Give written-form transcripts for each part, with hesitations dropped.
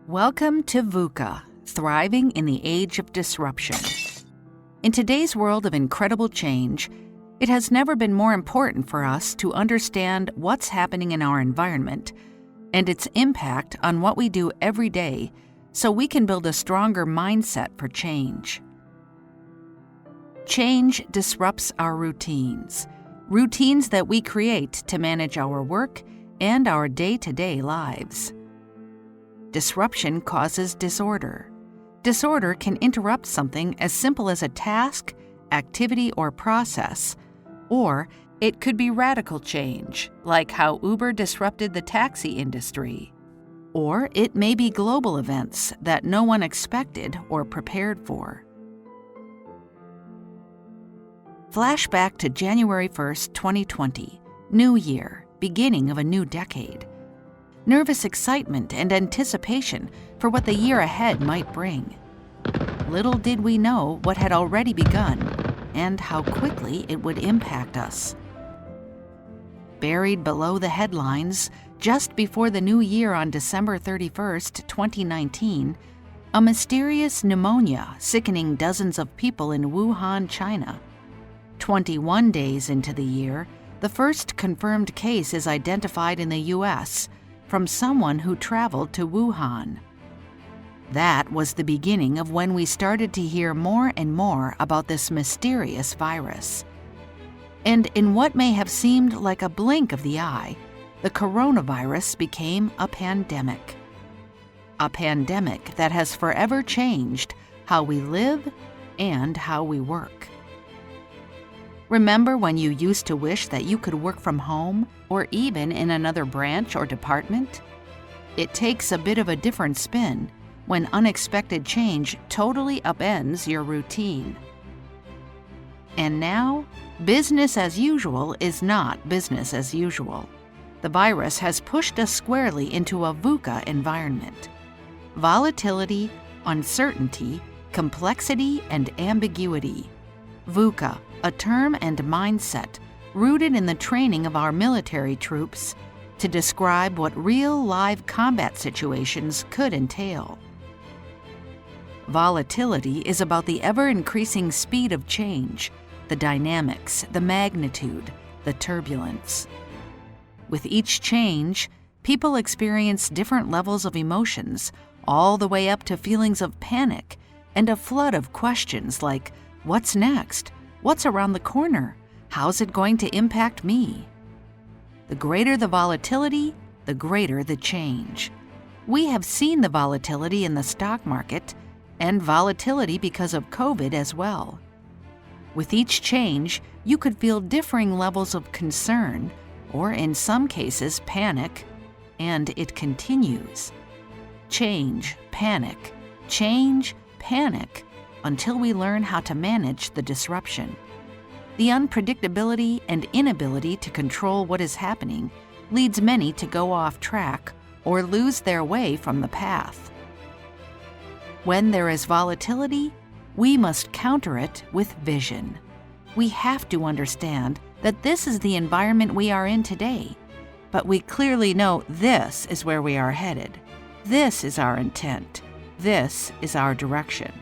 Welcome to VUCA, Thriving in the Age of Disruption. In today's world of incredible change, it has never been more important for us to understand what's happening in our environment and its impact on what we do every day so we can build a stronger mindset for change. Change disrupts our routines that we create to manage our work and our day-to-day lives. Disruption causes disorder. Disorder can interrupt something as simple as a task, activity, or process, or it could be radical change, like how Uber disrupted the taxi industry. Or it may be global events that no one expected or prepared for. Flashback to January 1st, 2020, New Year, beginning of a new decade. Nervous excitement and anticipation for what the year ahead might bring. Little did we know what had already begun and how quickly it would impact us. Buried below the headlines, just before the new year on December 31st, 2019, a mysterious pneumonia sickening dozens of people in Wuhan, China. 21 days into the year, the first confirmed case is identified in the U.S., from someone who traveled to Wuhan. That was the beginning of when we started to hear more and more about this mysterious virus. And in what may have seemed like a blink of the eye, the coronavirus became a pandemic. A pandemic that has forever changed how we live and how we work. Remember when you used to wish that you could work from home or even in another branch or department? It takes a bit of a different spin when unexpected change totally upends your routine. And now, business as usual is not business as usual. The virus has pushed us squarely into a VUCA environment. Volatility, uncertainty, complexity, and ambiguity. VUCA, a term and mindset rooted in the training of our military troops to describe what real live combat situations could entail. Volatility is about the ever-increasing speed of change, the dynamics, the magnitude, the turbulence. With each change, people experience different levels of emotions, all the way up to feelings of panic and a flood of questions like, what's next? What's around the corner? How's it going to impact me? The greater the volatility, the greater the change. We have seen the volatility in the stock market and volatility because of COVID as well. With each change, you could feel differing levels of concern, or in some cases, panic, and it continues. Change, panic, until we learn how to manage the disruption. The unpredictability and inability to control what is happening leads many to go off track or lose their way from the path. When there is volatility, we must counter it with vision. We have to understand that this is the environment we are in today, but we clearly know this is where we are headed. This is our intent. This is our direction.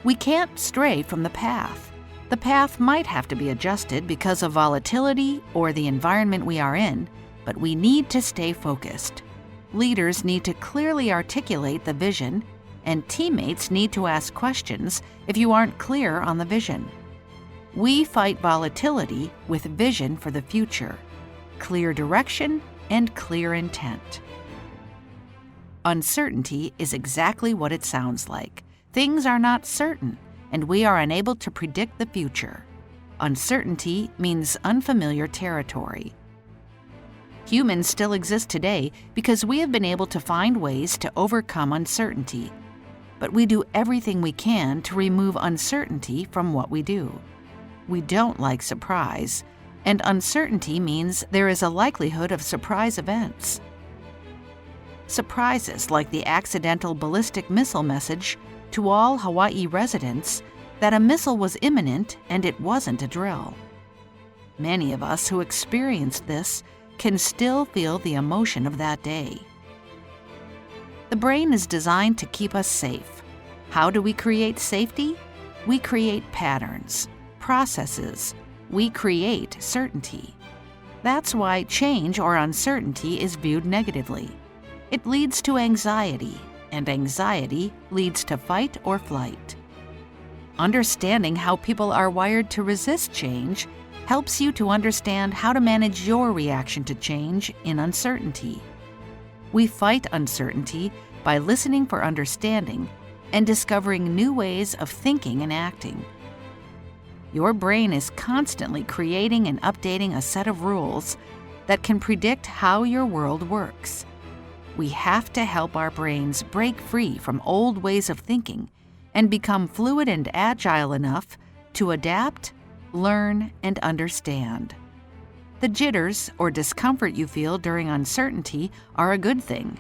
We can't stray from the path. The path might have to be adjusted because of volatility or the environment we are in, but we need to stay focused. Leaders need to clearly articulate the vision, and teammates need to ask questions if you aren't clear on the vision. We fight volatility with vision for the future, clear direction, and clear intent. Uncertainty is exactly what it sounds like. Things are not certain, and we are unable to predict the future. Uncertainty means unfamiliar territory. Humans still exist today because we have been able to find ways to overcome uncertainty, but we do everything we can to remove uncertainty from what we do. We don't like surprise, and uncertainty means there is a likelihood of surprise events. Surprises like the accidental ballistic missile message to all Hawaii residents that a missile was imminent and it wasn't a drill. Many of us who experienced this can still feel the emotion of that day. The brain is designed to keep us safe. How do we create safety? We create patterns, processes. We create certainty. That's why change or uncertainty is viewed negatively. It leads to anxiety, and anxiety leads to fight or flight. Understanding how people are wired to resist change helps you to understand how to manage your reaction to change in uncertainty. We fight uncertainty by listening for understanding and discovering new ways of thinking and acting. Your brain is constantly creating and updating a set of rules that can predict how your world works. We have to help our brains break free from old ways of thinking and become fluid and agile enough to adapt, learn, and understand. The jitters or discomfort you feel during uncertainty are a good thing.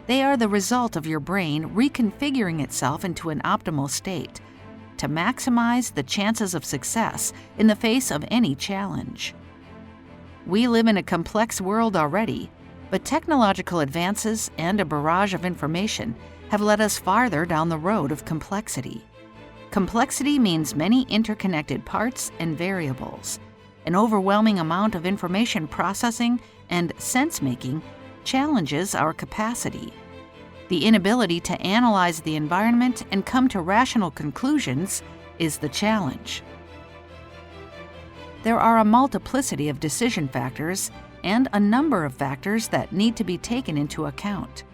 They are the result of your brain reconfiguring itself into an optimal state to maximize the chances of success in the face of any challenge. We live in a complex world already, but technological advances and a barrage of information have led us farther down the road of complexity. Complexity means many interconnected parts and variables. An overwhelming amount of information processing and sense-making challenges our capacity. The inability to analyze the environment and come to rational conclusions is the challenge. There are a multiplicity of decision factors and a number of factors that need to be taken into account.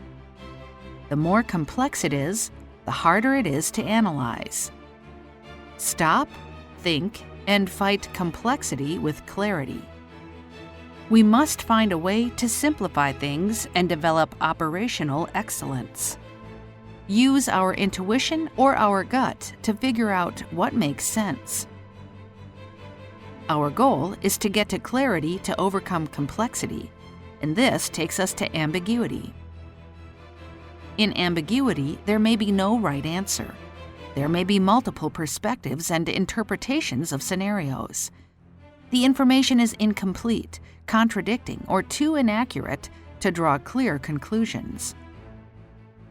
The more complex it is, the harder it is to analyze. Stop, think, and fight complexity with clarity. We must find a way to simplify things and develop operational excellence. Use our intuition or our gut to figure out what makes sense. Our goal is to get to clarity to overcome complexity, and this takes us to ambiguity. In ambiguity, there may be no right answer. There may be multiple perspectives and interpretations of scenarios. The information is incomplete, contradicting, or too inaccurate to draw clear conclusions.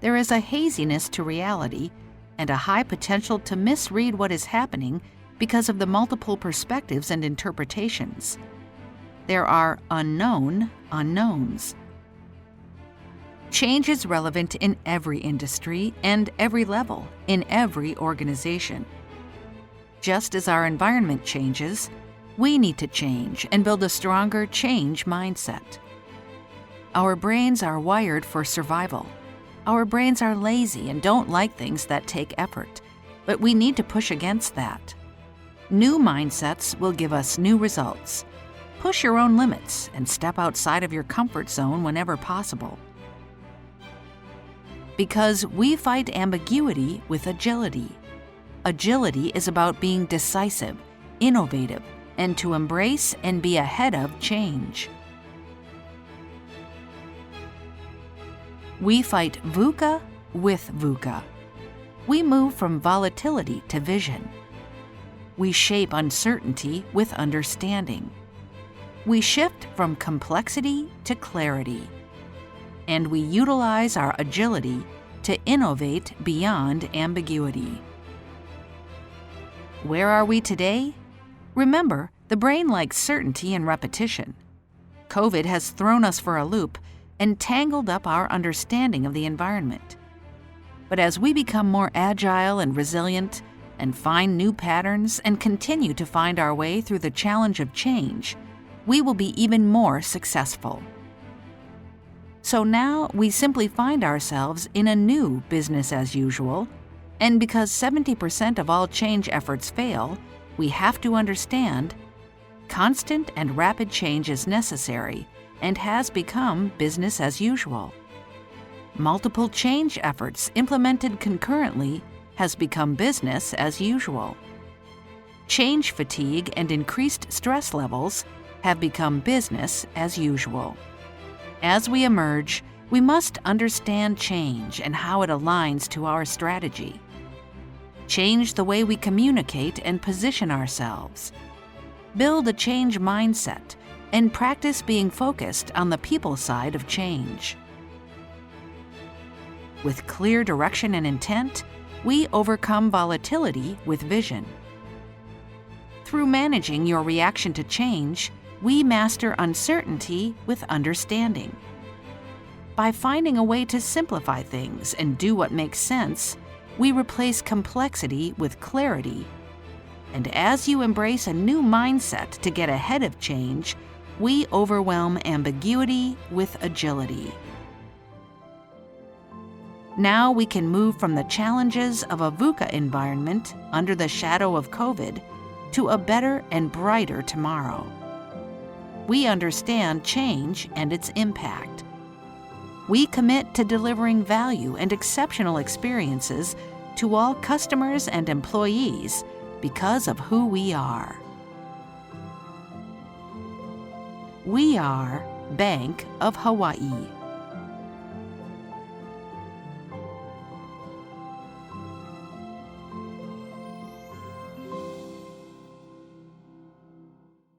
There is a haziness to reality and a high potential to misread what is happening because of the multiple perspectives and interpretations. There are unknown unknowns. Change is relevant in every industry and every level, in every organization. Just as our environment changes, we need to change and build a stronger change mindset. Our brains are wired for survival. Our brains are lazy and don't like things that take effort, but we need to push against that. New mindsets will give us new results. Push your own limits and step outside of your comfort zone whenever possible. Because we fight ambiguity with agility. Agility is about being decisive, innovative, and to embrace and be ahead of change. We fight VUCA with VUCA. We move from volatility to vision. We shape uncertainty with understanding. We shift from complexity to clarity. And we utilize our agility to innovate beyond ambiguity. Where are we today? Remember, the brain likes certainty and repetition. COVID has thrown us for a loop and tangled up our understanding of the environment. But as we become more agile and resilient and find new patterns and continue to find our way through the challenge of change, we will be even more successful. So now we simply find ourselves in a new business as usual, and because 70% of all change efforts fail, we have to understand constant and rapid change is necessary and has become business as usual. Multiple change efforts implemented concurrently has become business as usual. Change fatigue and increased stress levels have become business as usual. As we emerge, we must understand change and how it aligns to our strategy. Change the way we communicate and position ourselves. Build a change mindset and practice being focused on the people side of change. With clear direction and intent, we overcome volatility with vision. Through managing your reaction to change, we master uncertainty with understanding. By finding a way to simplify things and do what makes sense, we replace complexity with clarity. And as you embrace a new mindset to get ahead of change, we overwhelm ambiguity with agility. Now we can move from the challenges of a VUCA environment under the shadow of COVID to a better and brighter tomorrow. We understand change and its impact. We commit to delivering value and exceptional experiences to all customers and employees because of who we are. We are Bank of Hawaii.